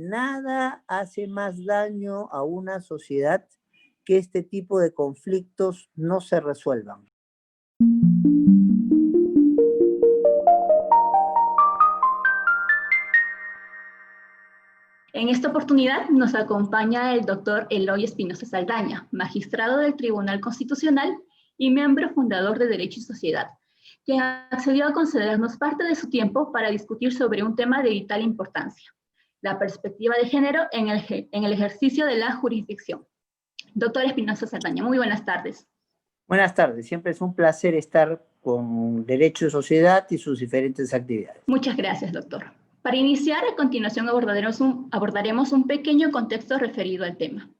nada hace más daño a una sociedad que este tipo de conflictos no se resuelvan. En esta oportunidad nos acompaña el doctor Eloy Espinosa Saldaña, magistrado del Tribunal Constitucional y miembro fundador de Derecho y Sociedad, quien accedió a concedernos parte de su tiempo para discutir sobre un tema de vital importancia: la perspectiva de género en el ejercicio de la jurisdicción. Doctor Espinosa Saldaña, muy buenas tardes. Buenas tardes, siempre es un placer estar con Derecho y Sociedad y sus diferentes actividades. Muchas gracias, doctor. Para iniciar, a continuación abordaremos un pequeño contexto referido al tema.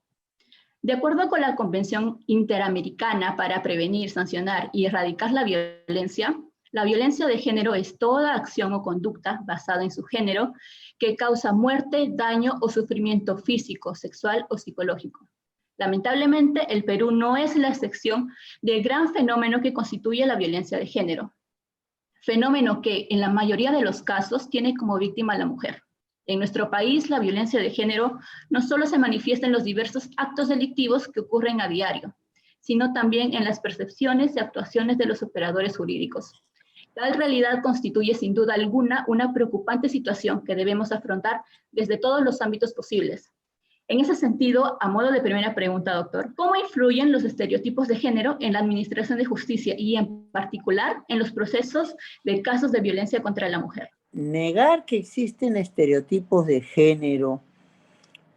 De acuerdo con la Convención Interamericana para Prevenir, Sancionar y Erradicar la violencia de género es toda acción o conducta basada en su género que causa muerte, daño o sufrimiento físico, sexual o psicológico. Lamentablemente, el Perú no es la excepción del gran fenómeno que constituye la violencia de género, fenómeno que en la mayoría de los casos tiene como víctima a la mujer. En nuestro país, la violencia de género no solo se manifiesta en los diversos actos delictivos que ocurren a diario, sino también en las percepciones y actuaciones de los operadores jurídicos. Tal realidad constituye sin duda alguna una preocupante situación que debemos afrontar desde todos los ámbitos posibles. En ese sentido, a modo de primera pregunta, doctor, ¿cómo influyen los estereotipos de género en la administración de justicia y en particular en los procesos de casos de violencia contra la mujer? Negar que existen estereotipos de género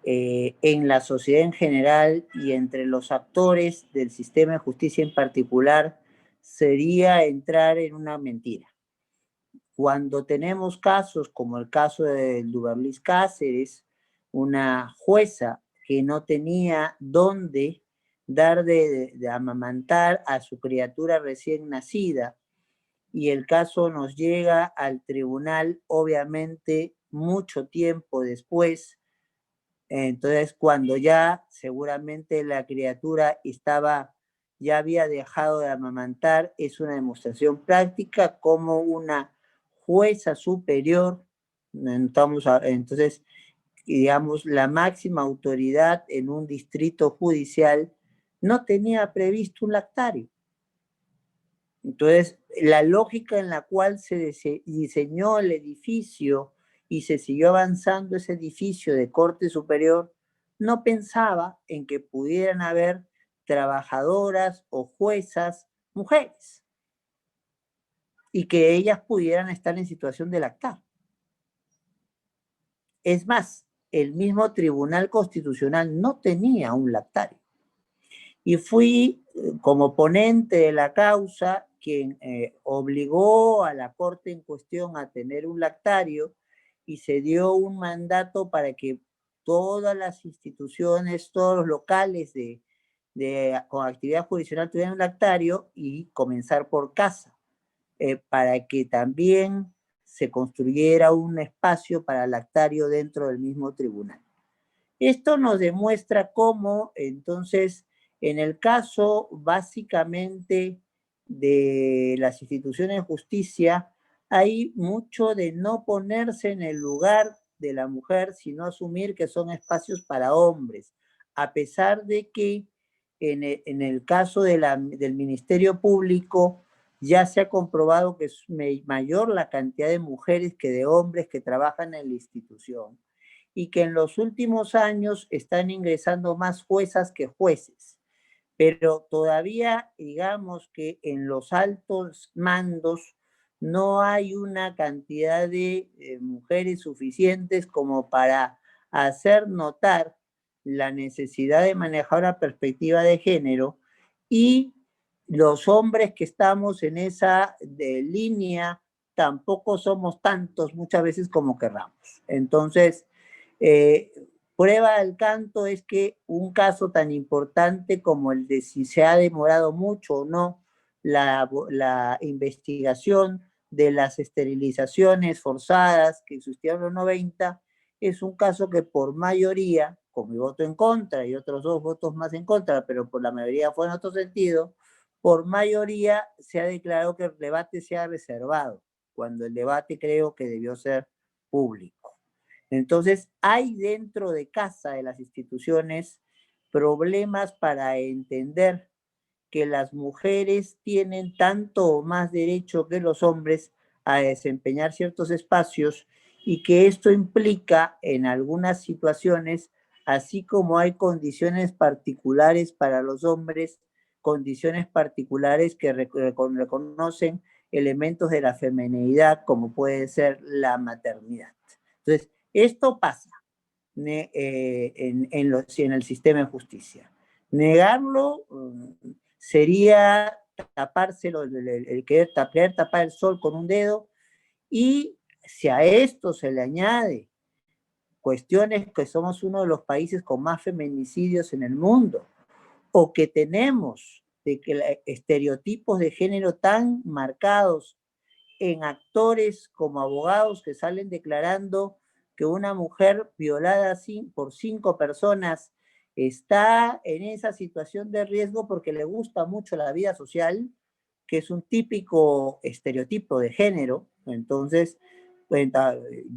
en la sociedad en general y entre los actores del sistema de justicia en particular sería entrar en una mentira. Cuando tenemos casos como el caso de Duberlis Cáceres, una jueza que no tenía dónde dar de amamantar a su criatura recién nacida, y el caso nos llega al tribunal, obviamente, mucho tiempo después. Entonces, cuando ya seguramente la criatura ya había dejado de amamantar, es una demostración práctica como una jueza superior, entonces, digamos, la máxima autoridad en un distrito judicial no tenía previsto un lactario. Entonces, la lógica en la cual se diseñó el edificio y se siguió avanzando ese edificio de corte superior, no pensaba en que pudieran haber trabajadoras o juezas mujeres y que ellas pudieran estar en situación de lactar. Es más, el mismo Tribunal Constitucional no tenía un lactario. Y fui como ponente de la causa quien obligó a la corte en cuestión a tener un lactario, y se dio un mandato para que todas las instituciones, todos los locales con actividad jurisdiccional tuvieran un lactario, y comenzar por casa, para que también se construyera un espacio para lactario dentro del mismo tribunal. Esto nos demuestra cómo, entonces, en el caso básicamente de las instituciones de justicia, hay mucho de no ponerse en el lugar de la mujer, sino asumir que son espacios para hombres, a pesar de que en el caso del Ministerio Público ya se ha comprobado que es mayor la cantidad de mujeres que de hombres que trabajan en la institución, y que en los últimos años están ingresando más juezas que jueces. Pero todavía, digamos que en los altos mandos no hay una cantidad de mujeres suficientes como para hacer notar la necesidad de manejar una perspectiva de género, y los hombres que estamos en esa línea tampoco somos tantos muchas veces como querramos. Entonces, prueba del canto es que un caso tan importante como el de si se ha demorado mucho o no la investigación de las esterilizaciones forzadas que existieron en los 90, es un caso que por mayoría, con mi voto en contra y otros 2 votos más en contra, pero por la mayoría fue en otro sentido, por mayoría se ha declarado que el debate sea reservado, cuando el debate creo que debió ser público. Entonces, hay dentro de casa de las instituciones problemas para entender que las mujeres tienen tanto o más derecho que los hombres a desempeñar ciertos espacios y que esto implica en algunas situaciones, así como hay condiciones particulares para los hombres, condiciones particulares que reconocen elementos de la feminidad, como puede ser la maternidad. Entonces, esto pasa en el sistema de justicia. Negarlo sería tapárselo, el querer tapar el sol con un dedo, y si a esto se le añade cuestiones que somos uno de los países con más feminicidios en el mundo, o que tenemos estereotipos de género tan marcados en actores como abogados que salen declarando que una mujer violada por 5 personas está en esa situación de riesgo porque le gusta mucho la vida social, que es un típico estereotipo de género. Entonces,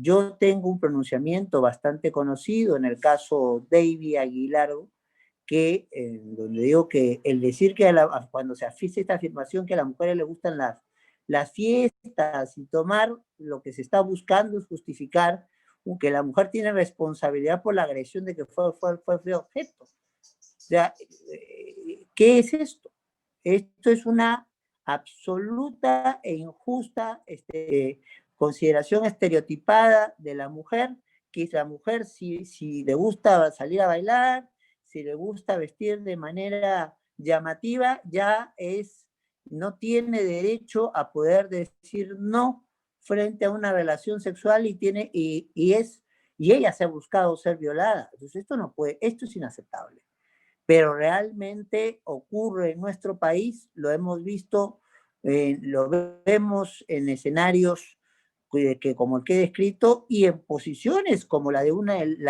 yo tengo un pronunciamiento bastante conocido en el caso Davy Aguilar, que, donde digo que el decir que cuando se hace esta afirmación que a las mujeres les gustan las fiestas y tomar, lo que se está buscando es justificar que la mujer tiene responsabilidad por la agresión de que fue objeto. O sea, ¿qué es esto? Esto es una absoluta e injusta consideración estereotipada de la mujer, que es la mujer si le gusta salir a bailar, si le gusta vestir de manera llamativa, no tiene derecho a poder decir no frente a una relación sexual y ella se ha buscado ser violada. Entonces esto es inaceptable. Pero realmente ocurre en nuestro país, lo hemos visto, lo vemos en escenarios como el que he descrito y en posiciones como la de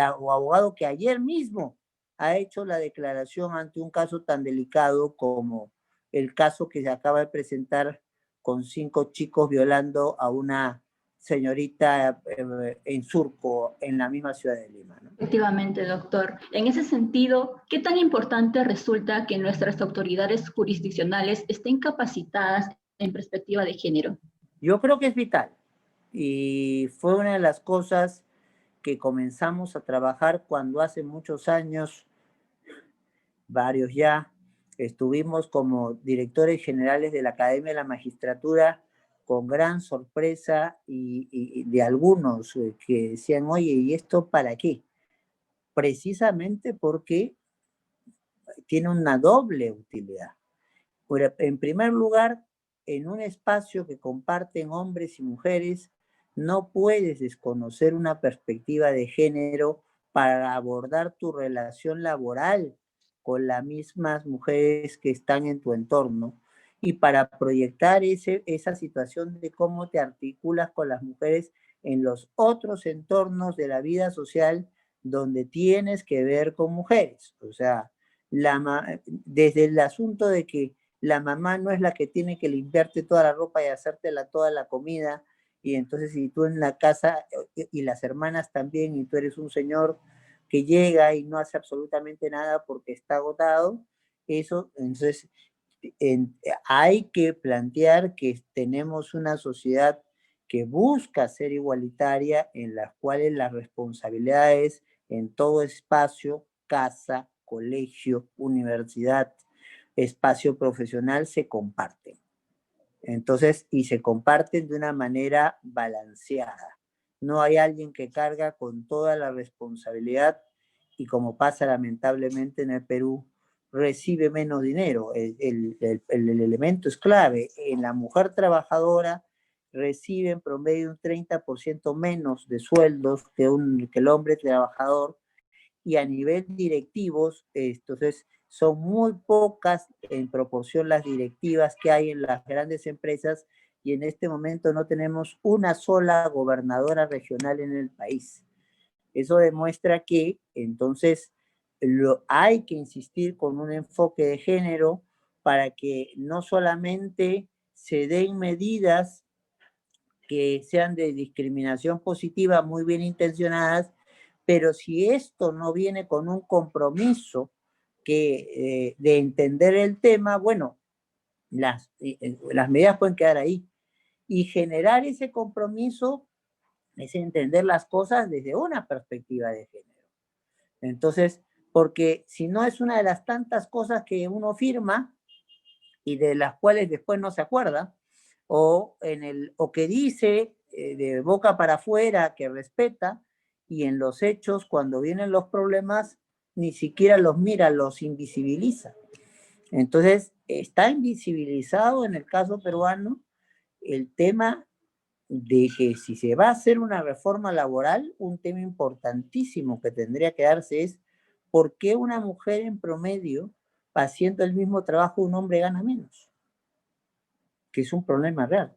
abogado que ayer mismo ha hecho la declaración ante un caso tan delicado como el caso que se acaba de presentar con 5 chicos violando a una señorita en Surco, en la misma ciudad de Lima, ¿no? Efectivamente, doctor. En ese sentido, ¿qué tan importante resulta que nuestras autoridades jurisdiccionales estén capacitadas en perspectiva de género? Yo creo que es vital y fue una de las cosas que comenzamos a trabajar cuando hace muchos años, varios ya, estuvimos como directores generales de la Academia de la Magistratura con gran sorpresa y de algunos que decían, oye, ¿y esto para qué? Precisamente porque tiene una doble utilidad. En primer lugar, en un espacio que comparten hombres y mujeres, no puedes desconocer una perspectiva de género para abordar tu relación laboral con las mismas mujeres que están en tu entorno y para proyectar esa situación de cómo te articulas con las mujeres en los otros entornos de la vida social donde tienes que ver con mujeres. O sea, desde el asunto de que la mamá no es la que tiene que limpiarte toda la ropa y hacerte toda la comida, y entonces si tú en la casa y las hermanas también, y tú eres un señor que llega y no hace absolutamente nada porque está agotado, entonces hay que plantear que tenemos una sociedad que busca ser igualitaria, en las cuales las responsabilidades en todo espacio, casa, colegio, universidad, espacio profesional, se comparten. Entonces, y se comparten de una manera balanceada. No hay alguien que carga con toda la responsabilidad y, como pasa lamentablemente en el Perú, recibe menos dinero. El elemento es clave. En la mujer trabajadora recibe en promedio un 30% menos de sueldos que el hombre trabajador, y a nivel directivos, entonces son muy pocas en proporción las directivas que hay en las grandes empresas, y en este momento no tenemos una sola gobernadora regional en el país. Eso demuestra que entonces hay que insistir con un enfoque de género para que no solamente se den medidas que sean de discriminación positiva muy bien intencionadas, Pero si esto no viene con un compromiso de entender el tema, bueno, las medidas pueden quedar ahí. Y generar ese compromiso es entender las cosas desde una perspectiva de género. Entonces, porque si no es una de las tantas cosas que uno firma y de las cuales después no se acuerda, o que dice de boca para afuera que respeta, y en los hechos, cuando vienen los problemas, ni siquiera los mira, los invisibiliza. Entonces, está invisibilizado en el caso peruano el tema de que si se va a hacer una reforma laboral, un tema importantísimo que tendría que darse es ¿por qué una mujer en promedio, haciendo el mismo trabajo, un hombre gana menos? Que es un problema real.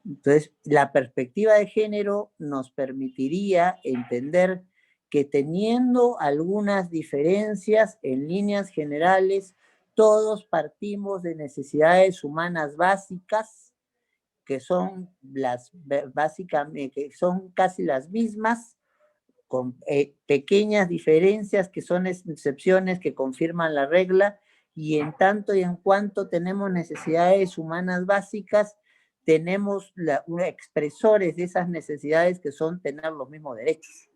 Entonces, la perspectiva de género nos permitiría entender que teniendo algunas diferencias en líneas generales, todos partimos de necesidades humanas básicas, que son básicamente, que son casi las mismas, con pequeñas diferencias que son excepciones que confirman la regla, y en tanto y en cuanto tenemos necesidades humanas básicas, tenemos expresores de esas necesidades que son tener los mismos derechos.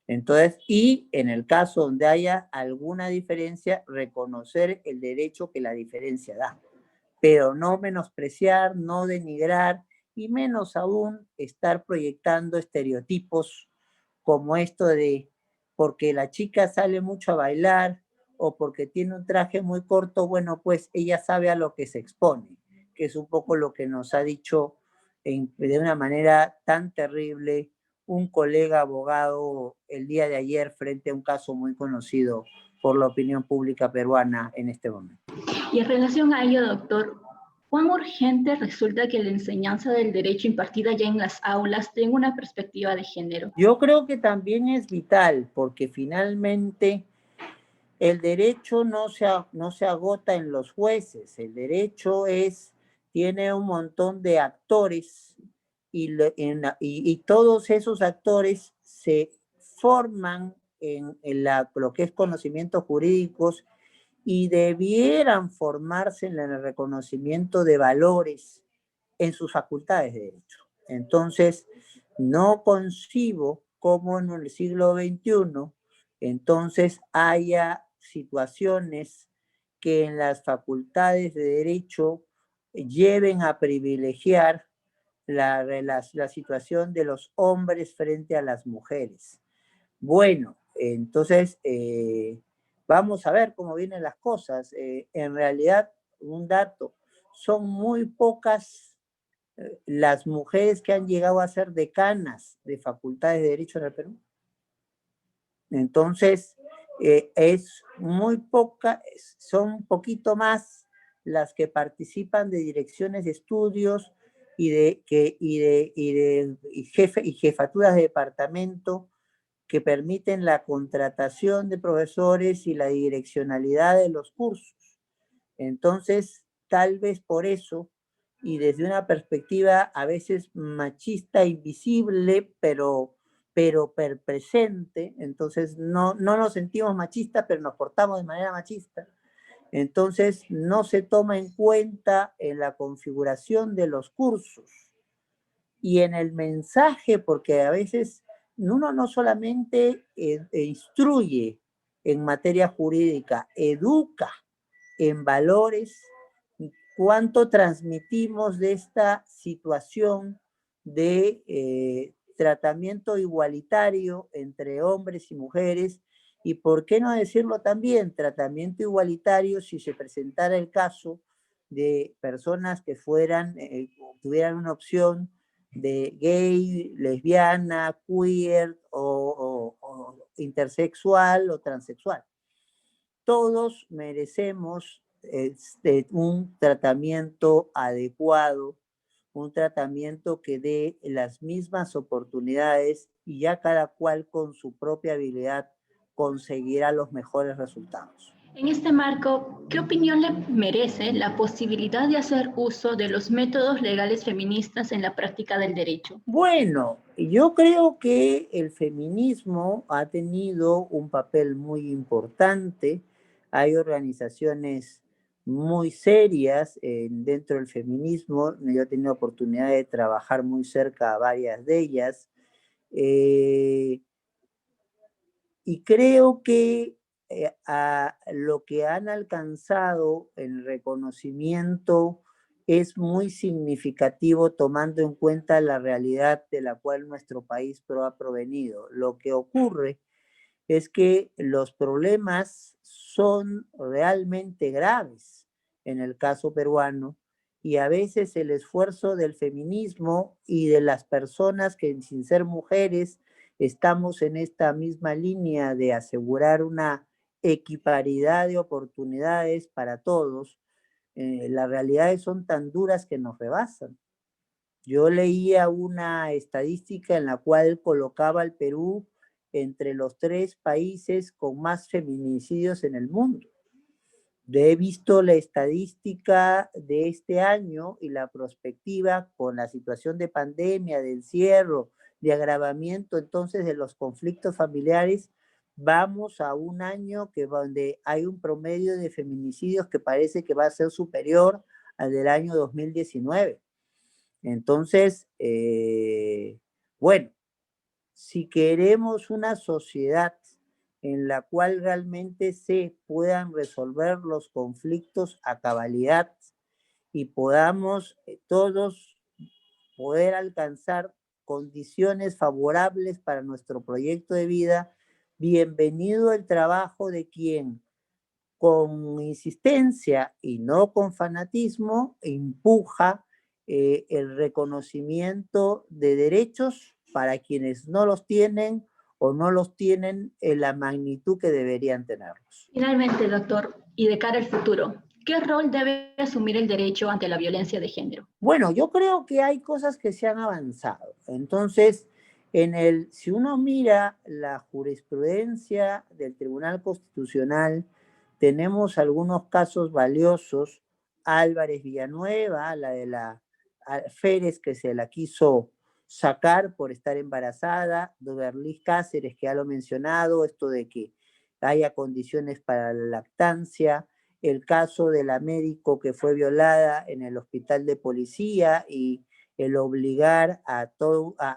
Entonces, y en el caso donde haya alguna diferencia, reconocer el derecho que la diferencia da, pero no menospreciar, no denigrar, y menos aún estar proyectando estereotipos como esto de porque la chica sale mucho a bailar o porque tiene un traje muy corto, bueno, pues ella sabe a lo que se expone, que es un poco lo que nos ha dicho de una manera tan terrible un colega abogado el día de ayer frente a un caso muy conocido por la opinión pública peruana en este momento. Y en relación a ello, doctor, ¿cuán urgente resulta que la enseñanza del derecho impartida ya en las aulas tenga una perspectiva de género? Yo creo que también es vital, porque finalmente el derecho no se agota en los jueces, el derecho tiene un montón de actores y todos esos actores se forman en lo que es conocimientos jurídicos y debieran formarse en el reconocimiento de valores en sus facultades de derecho. Entonces, no concibo cómo en el siglo XXI entonces haya situaciones que en las facultades de derecho lleven a privilegiar la situación de los hombres frente a las mujeres. Bueno, entonces vamos a ver cómo vienen las cosas. En realidad, un dato, son muy pocas las mujeres que han llegado a ser decanas de facultades de Derecho en el Perú. Entonces, es muy poca, son un poquito más las que participan de direcciones de estudios y jefaturas de departamento que permiten la contratación de profesores y la direccionalidad de los cursos. Entonces, tal vez por eso, y desde una perspectiva a veces machista, invisible, pero presente, entonces no nos sentimos machistas, pero nos portamos de manera machista. Entonces, no se toma en cuenta en la configuración de los cursos y en el mensaje, porque a veces uno no solamente instruye en materia jurídica, educa en valores, cuánto transmitimos de esta situación de tratamiento igualitario entre hombres y mujeres, y por qué no decirlo también, tratamiento igualitario si se presentara el caso de personas que tuvieran una opción de gay, lesbiana, queer o intersexual o transexual. Todos merecemos un tratamiento adecuado, un tratamiento que dé las mismas oportunidades y ya cada cual con su propia habilidad conseguirá los mejores resultados. En este marco, ¿qué opinión le merece la posibilidad de hacer uso de los métodos legales feministas en la práctica del derecho? Bueno, Yo creo que el feminismo ha tenido un papel muy importante. Hay organizaciones muy serias dentro del feminismo. Yo he tenido oportunidad de trabajar muy cerca a varias de ellas. Eh, y creo que a lo que han alcanzado el reconocimiento es muy significativo tomando en cuenta la realidad de la cual nuestro país ha provenido. Lo que ocurre es que los problemas son realmente graves en el caso peruano y a veces el esfuerzo del feminismo y de las personas que sin ser mujeres estamos en esta misma línea de asegurar una equiparidad de oportunidades para todos, las realidades son tan duras que nos rebasan. Yo leía una estadística en la cual colocaba al Perú entre los 3 países con más feminicidios en el mundo. He visto la estadística de este año y la perspectiva con la situación de pandemia, de encierro, de agravamiento entonces de los conflictos familiares. Vamos a un año donde hay un promedio de feminicidios que parece que va a ser superior al del año 2019. Entonces, bueno, si queremos una sociedad en la cual realmente se puedan resolver los conflictos a cabalidad y podamos todos poder alcanzar condiciones favorables para nuestro proyecto de vida, bienvenido el trabajo de quien con insistencia y no con fanatismo, empuja el reconocimiento de derechos para quienes no los tienen o no los tienen en la magnitud que deberían tenerlos. Finalmente, doctor, y de cara al futuro, ¿qué rol debe asumir el derecho ante la violencia de género? Bueno, yo creo que hay cosas que se han avanzado. Entonces, si uno mira la jurisprudencia del Tribunal Constitucional, tenemos algunos casos valiosos. Álvarez Villanueva, la de la Férez, que se la quiso sacar por estar embarazada, Doberlis Cáceres, que ya lo he mencionado, esto de que haya condiciones para la lactancia, el caso de la médico que fue violada en el hospital de policía y el obligar a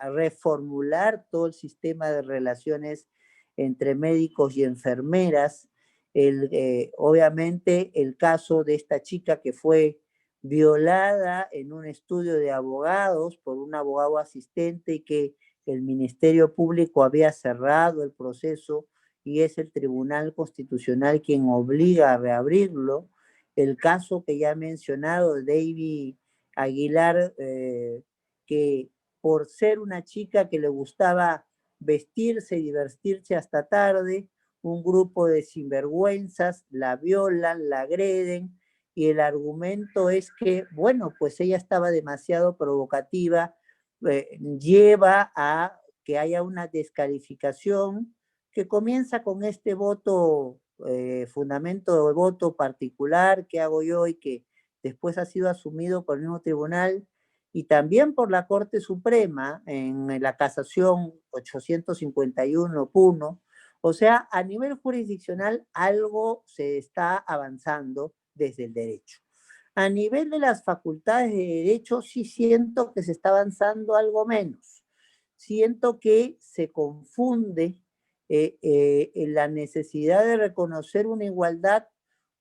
reformular todo el sistema de relaciones entre médicos y enfermeras. Obviamente el caso de esta chica que fue violada en un estudio de abogados por un abogado asistente y que el Ministerio Público había cerrado el proceso y es el Tribunal Constitucional quien obliga a reabrirlo. El caso que ya he mencionado de David Aguilar, que por ser una chica que le gustaba vestirse y divertirse hasta tarde, un grupo de sinvergüenzas la violan, la agreden, y el argumento es que, bueno, pues ella estaba demasiado provocativa, lleva a que haya una descalificación que comienza con este voto, fundamento de voto particular que hago yo y que después ha sido asumido por el mismo tribunal y también por la Corte Suprema en la casación 851 Puno. O sea, a nivel jurisdiccional algo se está avanzando desde el derecho. A nivel de las facultades de derecho sí siento que se está avanzando algo menos. Siento que se confunde la necesidad de reconocer una igualdad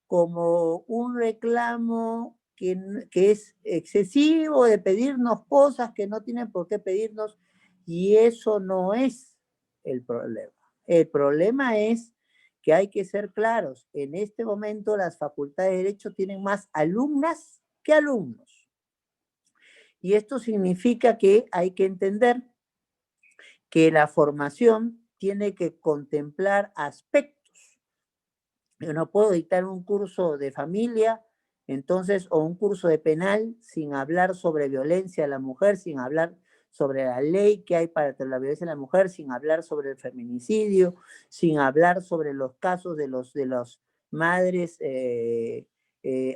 como un reclamo que es excesivo de pedirnos cosas que no tienen por qué pedirnos y eso no es el problema. El problema es que hay que ser claros. En este momento las facultades de Derecho tienen más alumnas que alumnos. Y esto significa que hay que entender que la formación tiene que contemplar aspectos. Yo no puedo dictar un curso de familia, entonces, o un curso de penal sin hablar sobre violencia a la mujer, sin hablar sobre la ley que hay para la violencia a la mujer, sin hablar sobre el feminicidio, sin hablar sobre los casos de los madres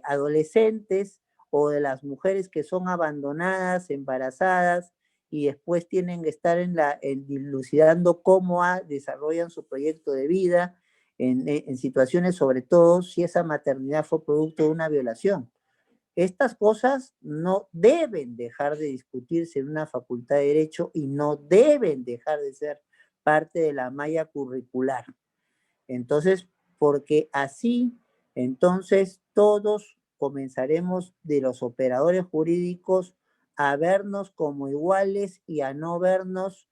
adolescentes o de las mujeres que son abandonadas, embarazadas y después tienen que estar dilucidando cómo desarrollan su proyecto de vida en situaciones, sobre todo si esa maternidad fue producto de una violación. Estas cosas no deben dejar de discutirse en una facultad de Derecho y no deben dejar de ser parte de la malla curricular. Entonces, porque así, entonces todos comenzaremos de los operadores jurídicos a vernos como iguales y a no vernos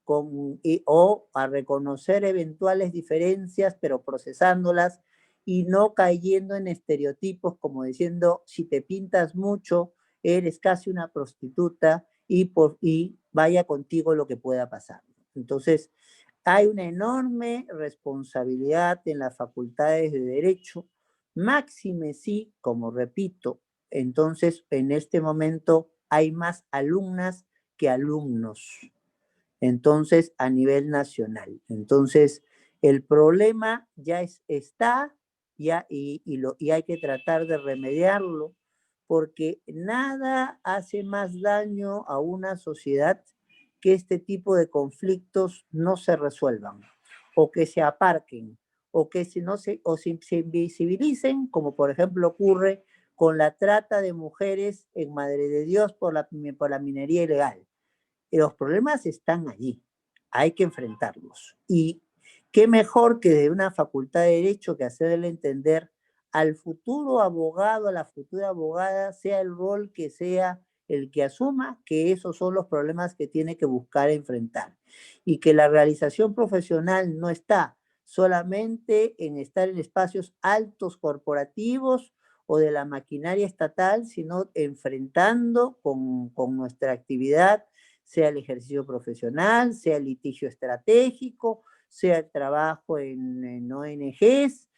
o a reconocer eventuales diferencias, pero procesándolas y no cayendo en estereotipos como diciendo, si te pintas mucho, eres casi una prostituta y vaya contigo lo que pueda pasar. Entonces, hay una enorme responsabilidad en las facultades de Derecho, máxime sí, como repito, entonces en este momento hay más alumnas que alumnos, entonces a nivel nacional. Entonces, el problema ya está ya, y hay que tratar de remediarlo, porque nada hace más daño a una sociedad que este tipo de conflictos no se resuelvan, o que se aparquen, o que se invisibilicen, como por ejemplo ocurre con la trata de mujeres en Madre de Dios por la minería ilegal. Y los problemas están allí, hay que enfrentarlos. Y qué mejor que de una facultad de Derecho que hacerle entender al futuro abogado, a la futura abogada, sea el rol que sea el que asuma, que esos son los problemas que tiene que buscar enfrentar. Y que la realización profesional no está solamente en estar en espacios altos corporativos o de la maquinaria estatal, sino enfrentando con nuestra actividad, sea el ejercicio profesional, sea el litigio estratégico, sea el trabajo en ONGs,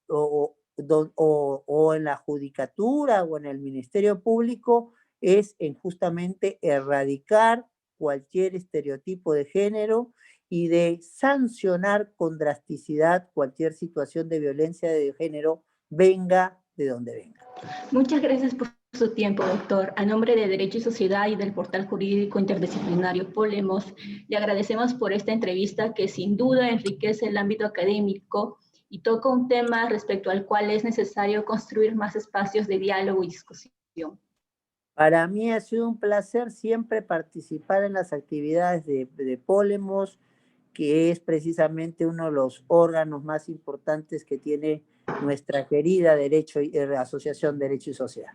o en la judicatura o en el Ministerio Público, es en justamente erradicar cualquier estereotipo de género y de sancionar con drasticidad cualquier situación de violencia de género, venga de donde venga. Muchas gracias por su tiempo, doctor. A nombre de Derecho y Sociedad y del portal jurídico interdisciplinario Polemos, le agradecemos por esta entrevista que sin duda enriquece el ámbito académico y toca un tema respecto al cual es necesario construir más espacios de diálogo y discusión. Para mí ha sido un placer siempre participar en las actividades de Polemos, que es precisamente uno de los órganos más importantes que tiene nuestra querida Asociación Derecho y Sociedad.